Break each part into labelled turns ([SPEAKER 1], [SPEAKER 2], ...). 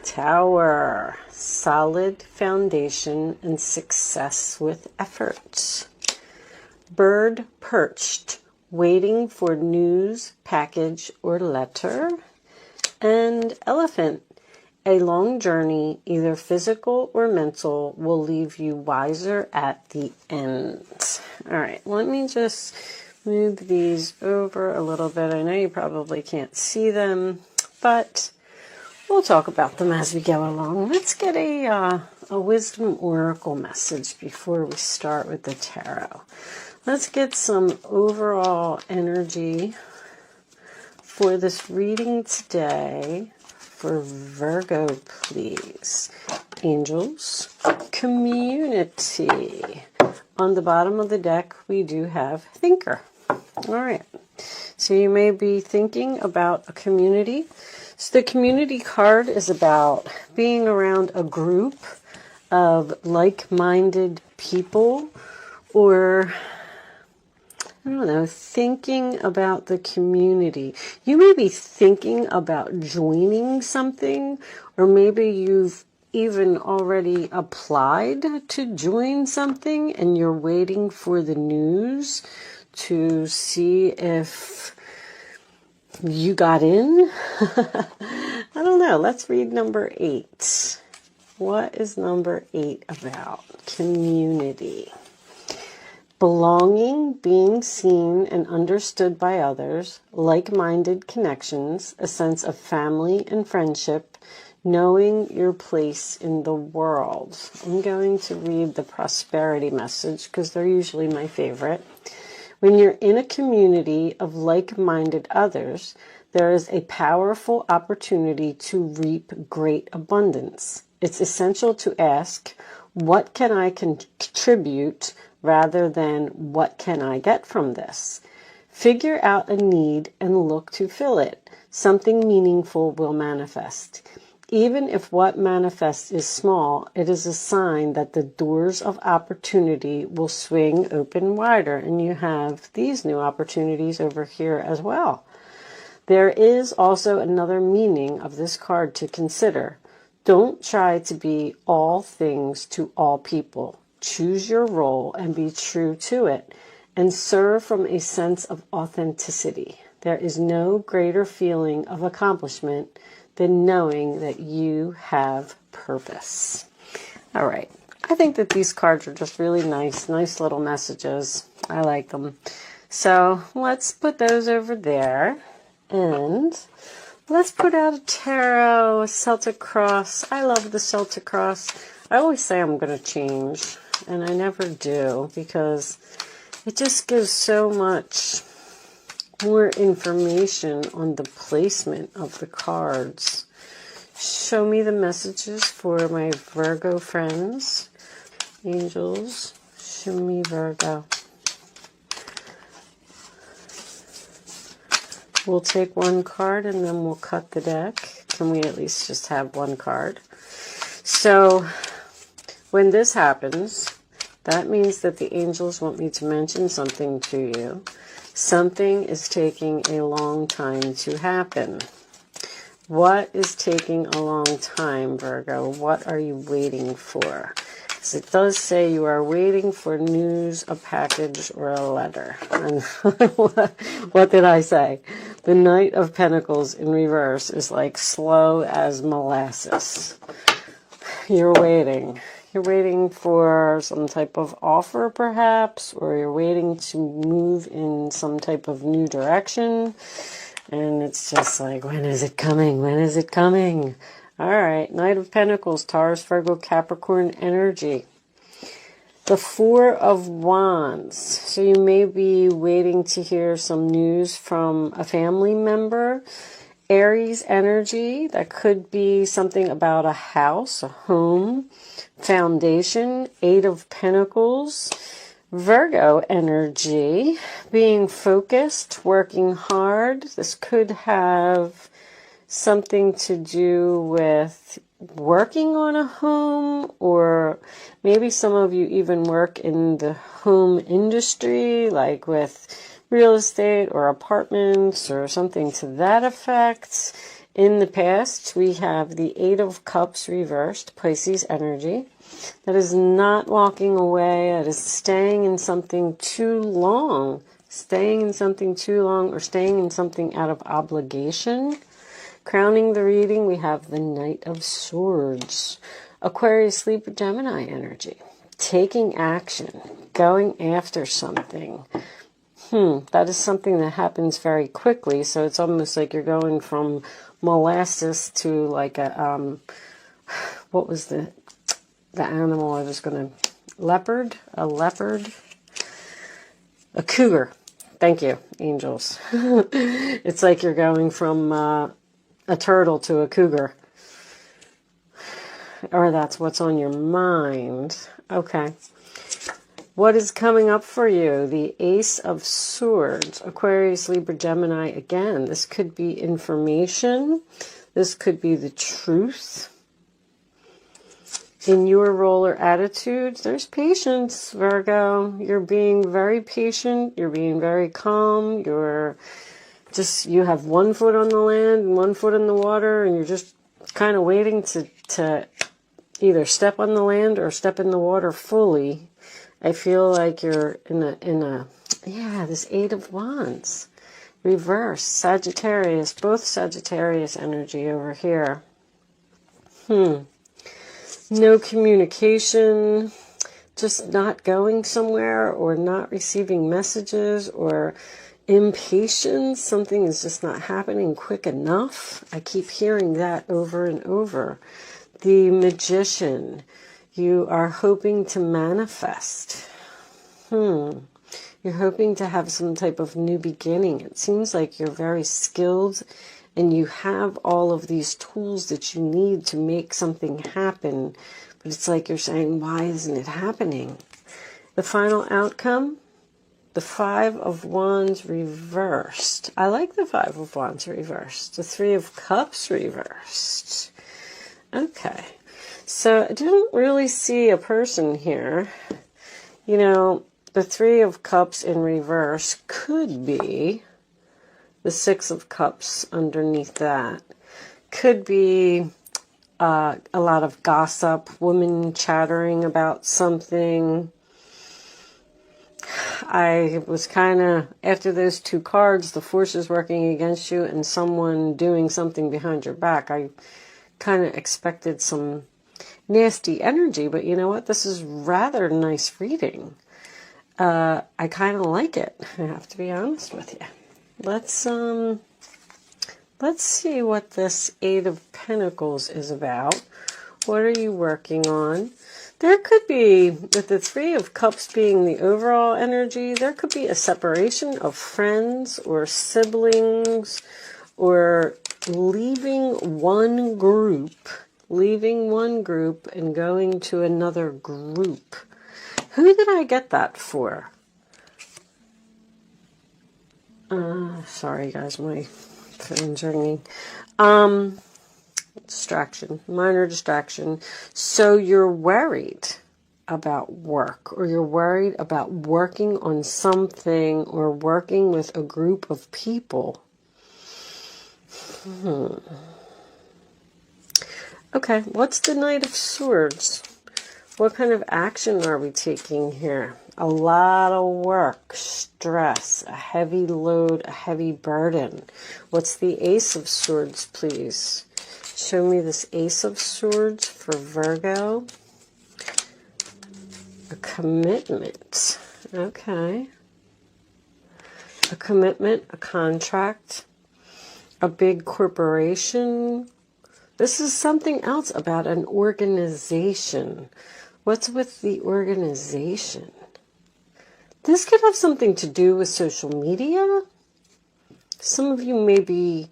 [SPEAKER 1] Tower, solid foundation and success with effort. Bird perched, waiting for news, package, or letter. And elephant, a long journey, either physical or mental, will leave you wiser at the end. All right, let me just move these over a little bit. I know you probably can't see them, but we'll talk about them as we go along. Let's get a wisdom oracle message before we start with the tarot. Let's get some overall energy for this reading today for Virgo, please. Angels, community. On the bottom of the deck, we do have thinker. All right. So you may be thinking about a community. So the community card is about being around a group of like-minded people, or I don't know, thinking about the community. You may be thinking about joining something, or maybe you've even already applied to join something and you're waiting for the news to see if you got in. I don't know. Let's read number 8. What is number 8 about? Community. Belonging, being seen and understood by others, like-minded connections, a sense of family and friendship, knowing your place in the world. I'm going to read the prosperity message because they're usually my favorite. When you're in a community of like-minded others, there is a powerful opportunity to reap great abundance. It's essential to ask, what can I contribute, rather than what can I get from this? Figure out a need and look to fill it. Something meaningful will manifest. Even if what manifests is small, it is a sign that the doors of opportunity will swing open wider. And you have these new opportunities over here as well. There is also another meaning of this card to consider. Don't try to be all things to all people. Choose your role and be true to it, and serve from a sense of authenticity. There is no greater feeling of accomplishment than knowing that you have purpose. All right. I think that these cards are just really nice little messages. I like them. So let's put those over there, and let's put out a tarot, a Celtic cross. I love the Celtic cross. I always say I'm going to change, and I never do, because it just gives so much more information on the placement of the cards. Show me the messages for my Virgo friends. Angels, show me Virgo. We'll take one card and then we'll cut the deck. Can we at least just have one card? So when this happens, that means that the angels want me to mention something to you. Something is taking a long time to happen. What is taking a long time, Virgo? What are you waiting for? Because it does say you are waiting for news, a package, or a letter. And what did I say? The Knight of Pentacles in reverse is like slow as molasses. You're waiting. You're waiting for some type of offer, perhaps, or you're waiting to move in some type of new direction. And it's just like, when is it coming? When is it coming? All right, Knight of Pentacles, Taurus, Virgo, Capricorn energy. The Four of Wands. So you may be waiting to hear some news from a family member. Aries energy, that could be something about a house, a home, foundation. 8 of Pentacles. Virgo energy, being focused, working hard. This could have something to do with working on a home, or maybe some of you even work in the home industry, like with real estate or apartments or something to that effect. In the past, we have the Eight of Cups reversed, Pisces energy. That is not walking away. That is staying in something too long. Staying in something too long, or staying in something out of obligation. Crowning the reading, we have the Knight of Swords. Aquarius, Libra, Gemini energy. Taking action. Going after something. That is something that happens very quickly. So it's almost like you're going from molasses to like a, what was the animal I was going to, a leopard, a cougar. Thank you, angels. It's like you're going from a turtle to a cougar. Or that's what's on your mind. Okay. What is coming up for you? The Ace of Swords. Aquarius, Libra, Gemini. Again, this could be information. This could be the truth. In your role or attitude, there's patience, Virgo. You're being very patient. You're being very calm. You have one foot on the land and one foot in the water, and you're just kind of waiting to either step on the land or step in the water fully. I feel like you're in a this Eight of Wands. Reverse, Sagittarius, both Sagittarius energy over here. No communication, just not going somewhere, or not receiving messages, or impatience. Something is just not happening quick enough. I keep hearing that over and over. The Magician. You are hoping to manifest. You're hoping to have some type of new beginning. It seems like you're very skilled and you have all of these tools that you need to make something happen. But it's like you're saying, why isn't it happening? The final outcome, the Five of Wands reversed. I like the Five of Wands reversed. The Three of Cups reversed. Okay. So I didn't really see a person here. You know, the Three of Cups in reverse could be the Six of Cups underneath that. Could be a lot of gossip, women chattering about something. I was kind of, after those two cards, the forces working against you and someone doing something behind your back, I kind of expected some nasty energy, but you know what? This is rather nice reading. I kind of like it. I have to be honest with you. Let's see what this Eight of Pentacles is about. What are you working on? There could be, with the Three of Cups being the overall energy, there could be a separation of friends or siblings, or leaving one group and going to another group. Who did I get that for? Sorry guys, my phone's ringing. Distraction, minor distraction. So you're worried about work, or you're worried about working on something, or working with a group of people. Okay, what's the Knight of Swords? What kind of action are we taking here? A lot of work, stress, a heavy load, a heavy burden. What's the Ace of Swords, please? Show me this Ace of Swords for Virgo. A commitment. Okay. A commitment, a contract, a big corporation. This is something else about an organization. What's with the organization? This could have something to do with social media. Some of you may be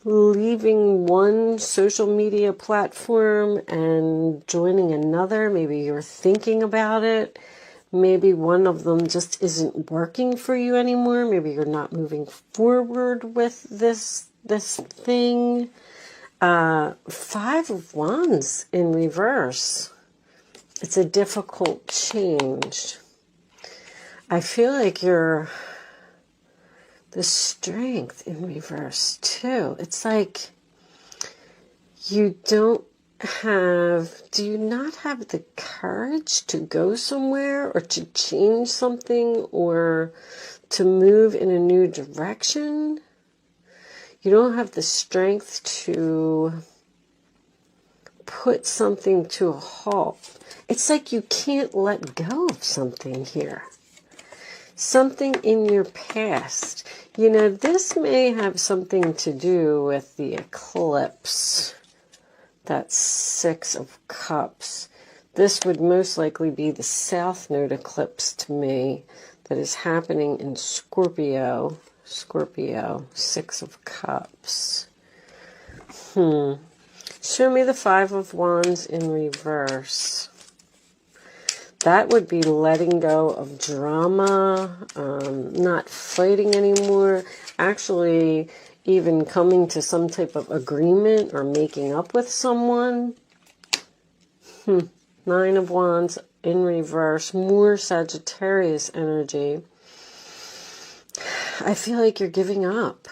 [SPEAKER 1] leaving one social media platform and joining another. Maybe you're thinking about it. Maybe one of them just isn't working for you anymore. Maybe you're not moving forward with this thing. Five of Wands in reverse. It's a difficult change. I feel like you're the Strength in reverse too. It's like you do you not have the courage to go somewhere or to change something or to move in a new direction? You don't have the strength to put something to a halt. It's like you can't let go of something here. Something in your past. You know, this may have something to do with the eclipse. That's 6 of Cups. This would most likely be the South Node eclipse to me that is happening in Scorpio. Scorpio, 6 of Cups. Show me the 5 of Wands in reverse. That would be letting go of drama, not fighting anymore, actually even coming to some type of agreement or making up with someone. 9 of Wands in reverse, more Sagittarius energy. I feel like you're giving up.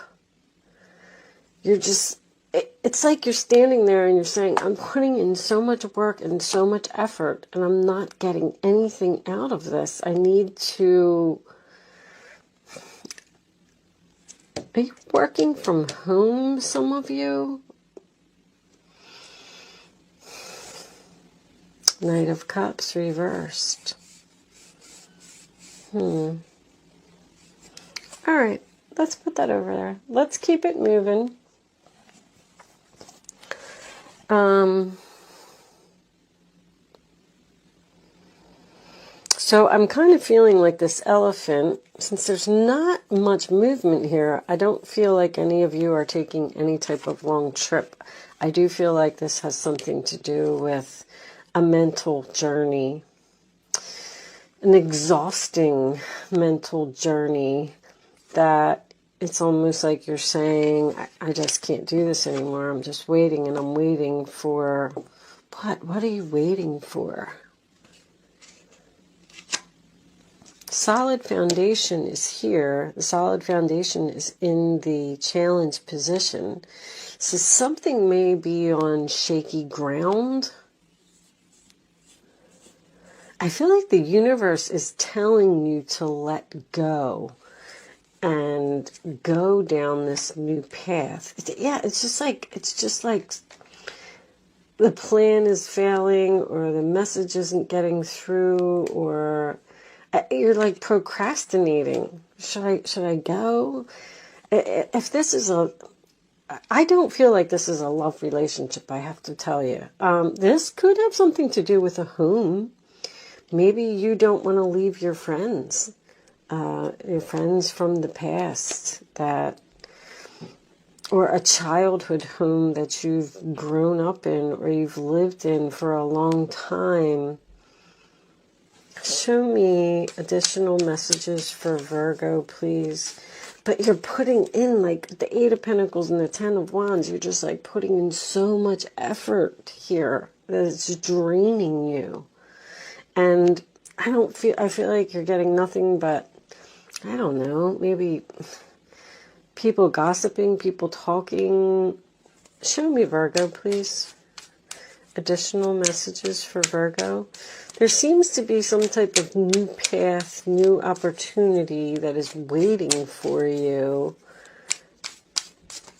[SPEAKER 1] You're just, it's like you're standing there and you're saying, I'm putting in so much work and so much effort and I'm not getting anything out of this. I need to... Are you working from home, some of you? Knight of Cups reversed. All right, let's put that over there. Let's keep it moving. So I'm kind of feeling like this elephant, since there's not much movement here, I don't feel like any of you are taking any type of long trip. I do feel like this has something to do with a mental journey, an exhausting mental journey that it's almost like you're saying, I just can't do this anymore. I'm just waiting and I'm waiting for, what? What are you waiting for? Solid foundation is here. The solid foundation is in the challenge position. So something may be on shaky ground. I feel like the universe is telling you to let go and go down this new path. It's just like the plan is failing or the message isn't getting through or you're like procrastinating. Should I go? If this is I don't feel like this is a love relationship, I have to tell you. This could have something to do with a home. Maybe you don't want to leave your friends from the past or a childhood home that you've grown up in or you've lived in for a long time. Show me additional messages for Virgo, please. But you're putting in like the 8 of Pentacles and the 10 of Wands. You're just like putting in so much effort here that it's draining you. And I feel like you're getting nothing but, I don't know, maybe people gossiping, people talking. Show me Virgo, please. Additional messages for Virgo. There seems to be some type of new path, new opportunity that is waiting for you.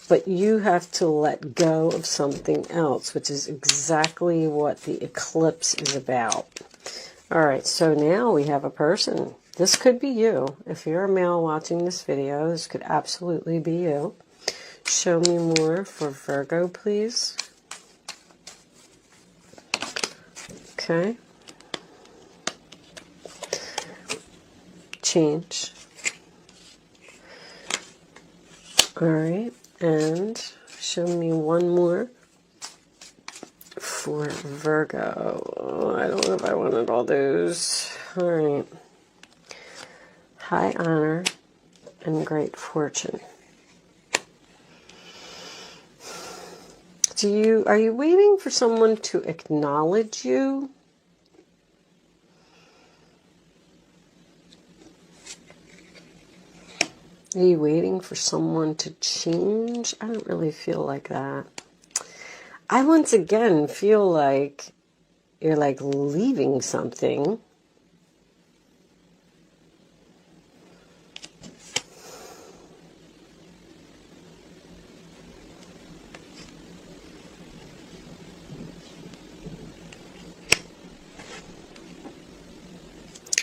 [SPEAKER 1] But you have to let go of something else, which is exactly what the eclipse is about. All right, so now we have a person. This could be you. If you're a male watching this video, this could absolutely be you. Show me more for Virgo, please. Okay. Change. All right, and show me one more for Virgo. Oh, I don't know if I wanted all those. All right. High honor and great fortune. Are you waiting for someone to acknowledge you? Are you waiting for someone to change? I don't really feel like that. I once again feel like you're like leaving something.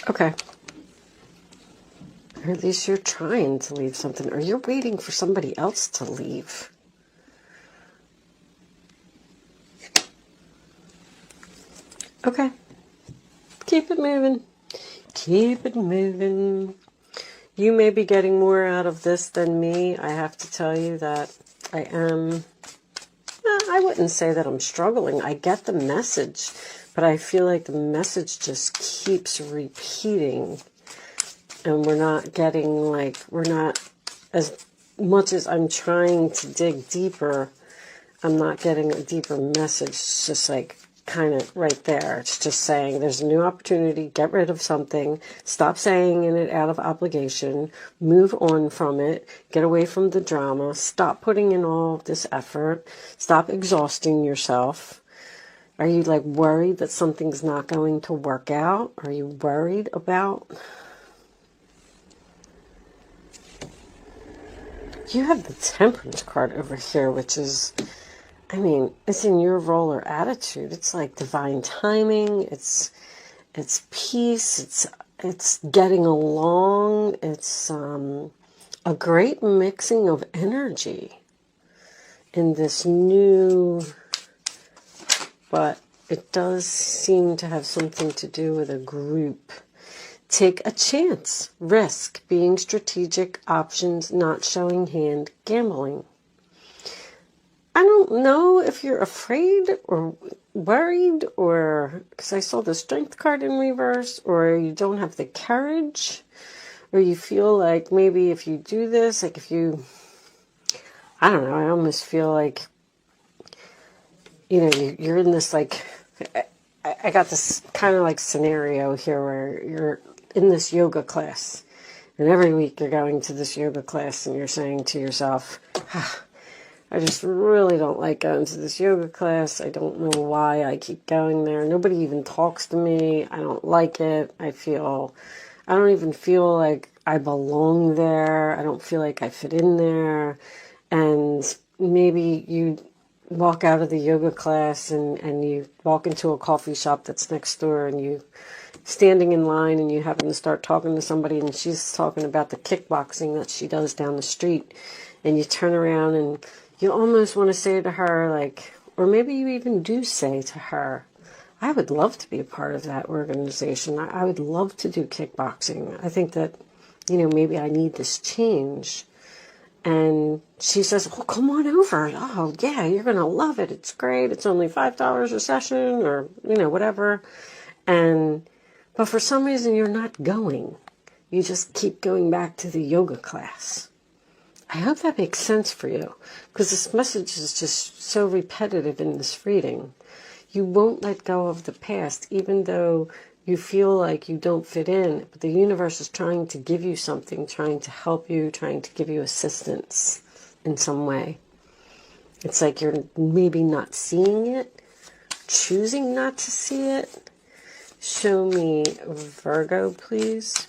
[SPEAKER 1] Okay. Or at least you're trying to leave something, or you're waiting for somebody else to leave. Okay. Keep it moving. Keep it moving. You may be getting more out of this than me. I have to tell you that I am... I wouldn't say that I'm struggling. I get the message, but I feel like the message just keeps repeating. And we're not getting, like, we're not, as much as I'm trying to dig deeper, I'm not getting a deeper message. It's just like kind of right there. It's just saying there's a new opportunity, get rid of something, stop saying it out of obligation, move on from it, get away from the drama, stop putting in all this effort, stop exhausting yourself. Are you like worried that something's not going to work out? Are you worried about... You have the Temperance card over here, which is, I mean, it's in your role or attitude. It's like divine timing. It's peace. It's getting along. It's a great mixing of energy in this new, but it does seem to have something to do with a group. Take a chance. Risk. Being strategic. Options. Not showing hand. Gambling. I don't know if you're afraid or worried, or because I saw the Strength card in reverse, or you don't have the courage, or you feel like maybe if you do this, like if you, I don't know, I almost feel like, you know, you're in this like, I got this kind of like scenario here where you're in this yoga class, and every week you're going to this yoga class and you're saying to yourself, I just really don't like going to this yoga class. I don't know why I keep going there. Nobody even talks to me. I don't like it. I don't even feel like I belong there. I don't feel like I fit in there. And maybe you walk out of the yoga class and you walk into a coffee shop that's next door, and you standing in line and you happen to start talking to somebody, and she's talking about the kickboxing that she does down the street, and you turn around and you almost want to say to her, like, or maybe you even do say to her, I would love to be a part of that organization. I would love to do kickboxing. I think that, you know, maybe I need this change. And she says, oh, come on over. Oh, yeah, you're going to love it. It's great. It's only $5 a session, or, you know, whatever. But for some reason, you're not going. You just keep going back to the yoga class. I hope that makes sense for you, because this message is just so repetitive in this reading. You won't let go of the past, even though you feel like you don't fit in, but the universe is trying to give you something, trying to help you, trying to give you assistance in some way. It's like you're maybe not seeing it, choosing not to see it. Show me Virgo, please.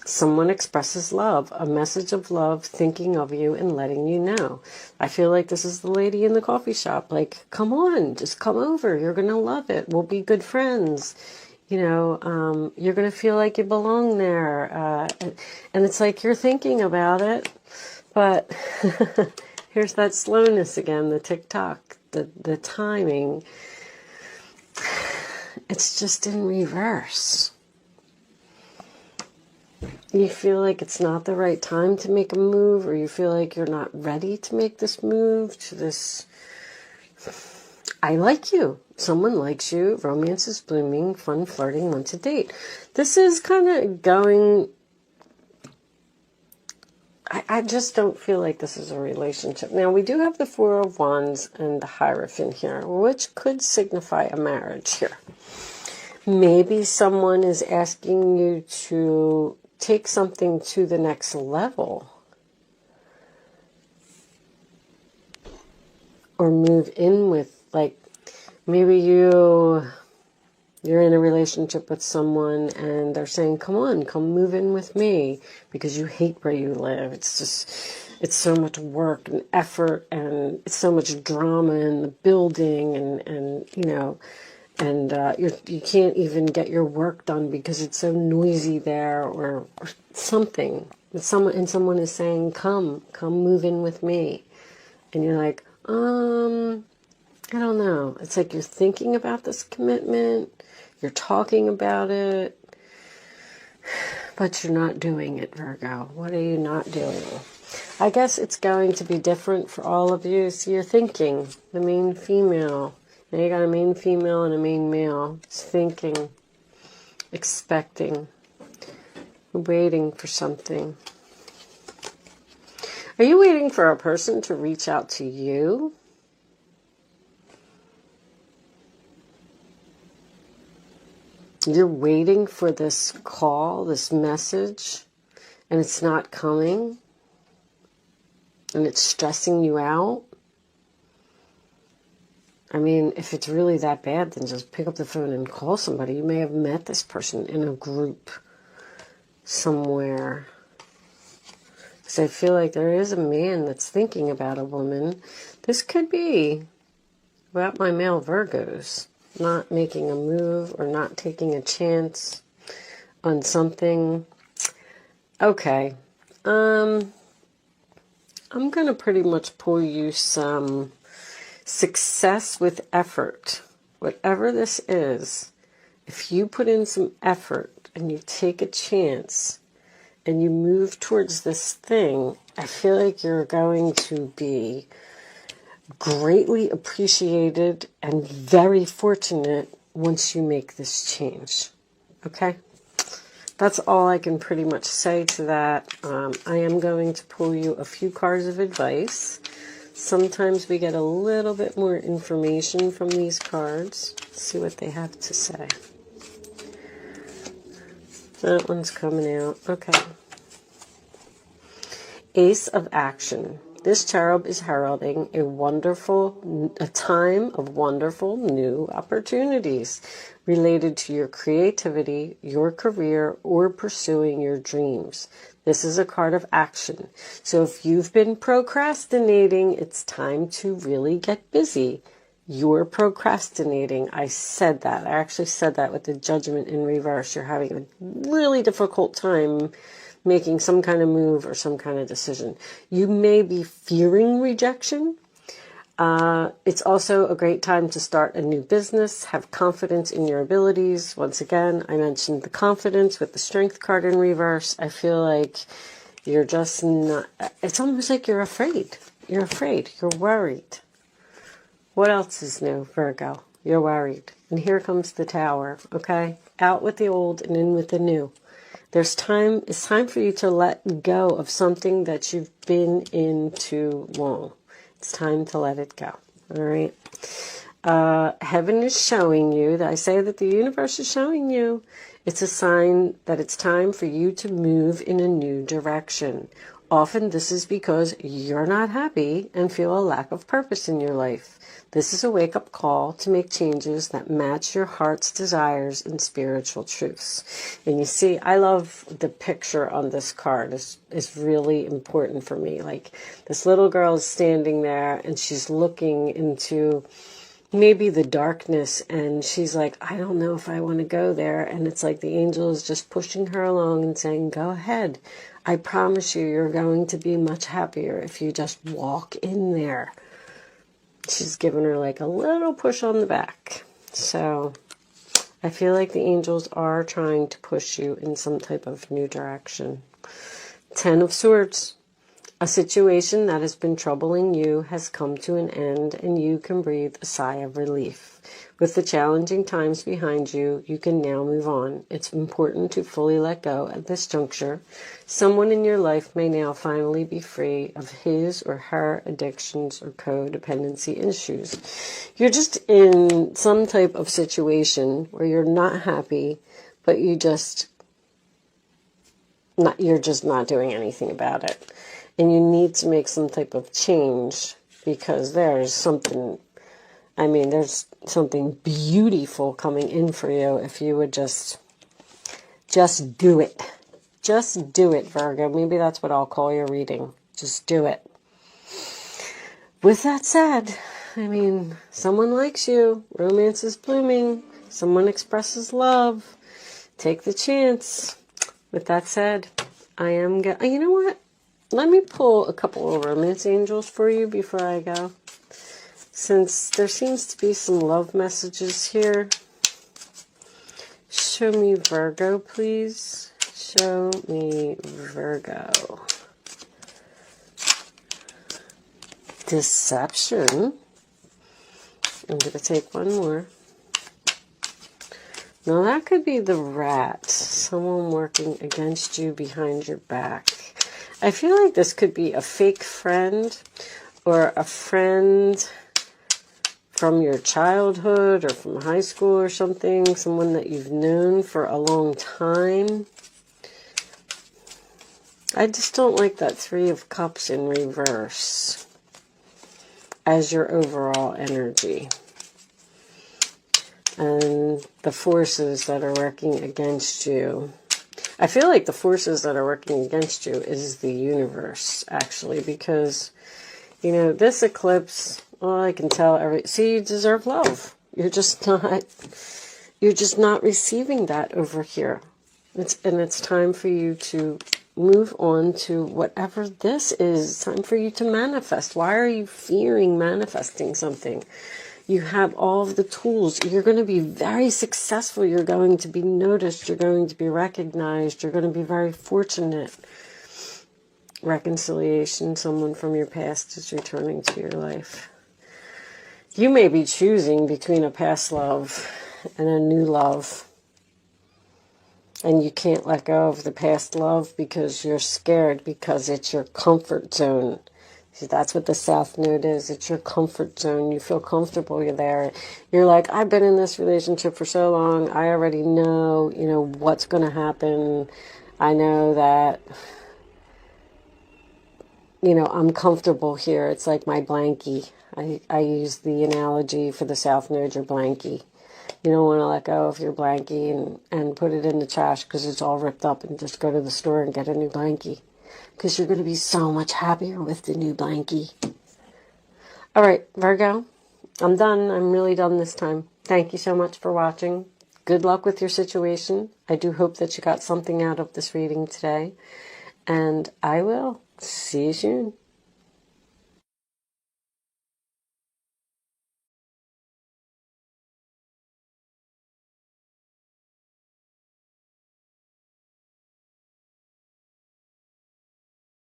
[SPEAKER 1] Someone expresses love, a message of love, thinking of you and letting you know. I feel like this is the lady in the coffee shop. Like, come on, just come over. You're going to love it. We'll be good friends. You know, you're going to feel like you belong there. And it's like you're thinking about it. But here's that slowness again, the tick-tock, the timing. It's just in reverse. You feel like it's not the right time to make a move, or you feel like you're not ready to make this move to this, I like you. Someone likes you. Romance is blooming. Fun flirting. Want to date. This is kind of going, I just don't feel like this is a relationship. Now, we do have the Four of Wands and the Hierophant here, which could signify a marriage here. Maybe someone is asking you to take something to the next level. Or move in with, like, maybe you're in a relationship with someone and they're saying, come on, come move in with me, because you hate where you live. It's so much work and effort, and it's so much drama in the building, and you can't even get your work done because it's so noisy there, or something. And someone is saying, come move in with me. And you're like, I don't know. It's like you're thinking about this commitment, you're talking about it, but you're not doing it, Virgo. What are you not doing? I guess it's going to be different for all of you. So you're thinking, the main female. Now you got a main female and a main male. It's thinking, expecting, waiting for something. Are you waiting for a person to reach out to you? You're waiting for this call, this message, and it's not coming, and it's stressing you out. I mean, if it's really that bad, then just pick up the phone and call somebody. You may have met this person in a group somewhere. Because I feel like there is a man that's thinking about a woman. This could be about my male Virgos. Not making a move or not taking a chance on something. Okay. I'm going to pretty much pull you some success with effort. Whatever this is, if you put in some effort and you take a chance and you move towards this thing, I feel like you're going to be greatly appreciated and very fortunate once you make this change. Okay? That's all I can pretty much say to that. I am going to pull you a few cards of advice. Sometimes we get a little bit more information from these cards. Let's see what they have to say. That one's coming out. Okay. Ace of Action. This cherub is heralding a time of wonderful new opportunities related to your creativity, your career, or pursuing your dreams. This is a card of action. So if you've been procrastinating, it's time to really get busy. You're procrastinating. I said that. I actually said that with the Judgment in reverse. You're having a really difficult time making some kind of move or some kind of decision. You may be fearing rejection. It's also a great time to start a new business, have confidence in your abilities. Once again, I mentioned the confidence with the Strength card in reverse. I feel like you're just not, it's almost like you're afraid. You're afraid. You're worried. What else is new, Virgo? You're worried. And here comes the Tower, okay? Out with the old and in with the new. It's time for you to let go of something that you've been in too long. It's time to let it go. All right. Heaven is showing you, I say that the universe is showing you, it's a sign that it's time for you to move in a new direction. Often this is because you're not happy and feel a lack of purpose in your life. This is a wake-up call to make changes that match your heart's desires and spiritual truths. And you see, I love the picture on this card. It's really important for me. Like, this little girl is standing there and she's looking into maybe the darkness, and she's like, I don't know if I want to go there. And it's like the angel is just pushing her along and saying, go ahead. I promise you, you're going to be much happier if you just walk in there. She's giving her like a little push on the back. So I feel like the angels are trying to push you in some type of new direction. 10 of Swords. A situation that has been troubling you has come to an end, and you can breathe a sigh of relief. With the challenging times behind you, you can now move on. It's important to fully let go at this juncture. Someone in your life may now finally be free of his or her addictions or codependency issues. You're just in some type of situation where you're not happy, but you're just not doing anything about it. And you need to make some type of change, because there's something beautiful coming in for you if you would just do it. Just do it, Virgo. Maybe that's what I'll call your reading. Just do it. With that said, someone likes you. Romance is blooming. Someone expresses love. Take the chance. With that said, you know what? Let me pull a couple of romance angels for you before I go, since there seems to be some love messages here. Show me Virgo, please. Show me Virgo. Deception. I'm going to take one more. Now that could be the rat. Someone working against you behind your back. I feel like this could be a fake friend, or a friend from your childhood or from high school or something. Someone that you've known for a long time. I just don't like that Three of Cups in reverse as your overall energy. And the forces that are working against you. I feel like the forces that are working against you is the universe, actually, because, this eclipse, all I can tell, see, you deserve love. You're just not receiving that over here. It's time for you to move on to whatever this is. It's time for you to manifest. Why are you fearing manifesting something? You have all of the tools. You're going to be very successful. You're going to be noticed. You're going to be recognized. You're going to be very fortunate. Reconciliation. Someone from your past is returning to your life. You may be choosing between a past love and a new love. And you can't let go of the past love because you're scared, because it's your comfort zone. See, that's what the South Node is. It's your comfort zone. You feel comfortable. You're there. You're like, I've been in this relationship for so long. I already know, what's going to happen. I know that, I'm comfortable here. It's like my blankie. I use the analogy for the South Node, your blankie. You don't want to let go of your blankie and put it in the trash because it's all ripped up, and just go to the store and get a new blankie. Because you're going to be so much happier with the new blankie. All right, Virgo, I'm done. I'm really done this time. Thank you so much for watching. Good luck with your situation. I do hope that you got something out of this reading today. And I will see you soon.